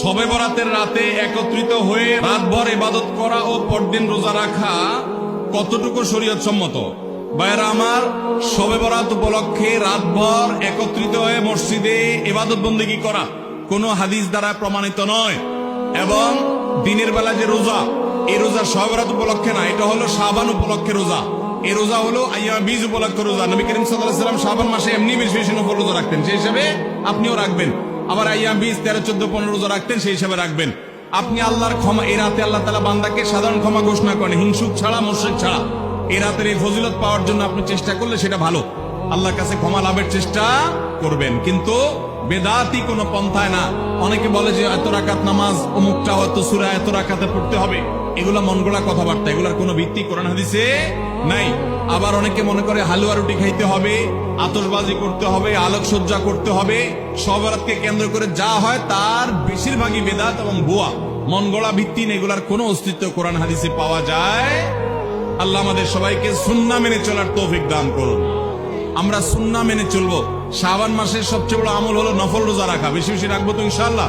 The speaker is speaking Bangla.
শবে বরাতের রাতে একত্রিত হয়ে রাতভর ইবাদত করা ও পরদিন রোজা রাখা কতটুকু শরীয়ত সম্মত? ভাইয়েরা আমার, শবে বরাত উপলক্ষে রাতভর একত্রিত হয়ে মসজিদে ইবাদত বন্দেগী করা কোনো হাদিস দ্বারা প্রমাণিত নয়। এবং দিনের বেলা যে রোজা, এই রোজা শবে বরাত উপলক্ষে না, এটা হলো শাবান উপলক্ষে রোজা। এই রোজা হলো আইয়াম বীজ উপলক্ষে রোজা। নবী করিম সাল্লাল্লাহু আলাইহি ওয়াসাল্লাম শাবান মাসে এমনি বেশি বেশি নফল রোজা রাখতেন, সেই হিসাবে আপনিও রাখবেন। আবার আইয়াম বীজ 13, 14, 15 রোজা রাখতেন, সেই হিসাবে রাখবেন। আপনি আল্লাহর ক্ষমা, এই রাতে আল্লাহ তাআলা বান্দাকে সাধারণ ক্ষমা ঘোষণা করেন, হিংসুক ছাড়া, মুশরিক ছাড়া। এই রাতের এই ফজিলত পাওয়ার জন্য আপনি চেষ্টা করলে সেটা ভালো, আল্লাহর কাছে ক্ষমা লাভের চেষ্টা করবেন, কিন্তু বেদাতি কোনো পন্থায় না। অনেকে বলে যে এত রাকাত নামাজ, অমুকটা হয়তো সূরা এত রাকাতে পড়তে হবে, এগুলা মন গড়া কথাবার্তা, এগুলার কোনো ভিত্তি কোরআন হাদিসে নাই। আবার অনেকে মনে করে হালুয়া রুটি খাইতে হবে, আতশবাজি করতে হবে, আলোকসজ্জা করতে হবে। শবে বরাতকে কেন্দ্র করে যা হয় তার বেশিরভাগই বেদাত এবং ভুয়া, মন গড়া ভিত্তিহীন, এগুলার কোনো অস্তিত্ব কোরআন হাদিসে পাওয়া যায়। আল্লাহ আমাদের সবাইকে সুন্নাহ মেনে চলার তৌফিক দান করুন। আমরা সুন্নাহ মেনে চলবো। শাবান মাসের সবচেয়ে বড় আমল হলো নফল রোজা রাখা, বেশি বেশি রাখবো তো ইনশাআল্লাহ।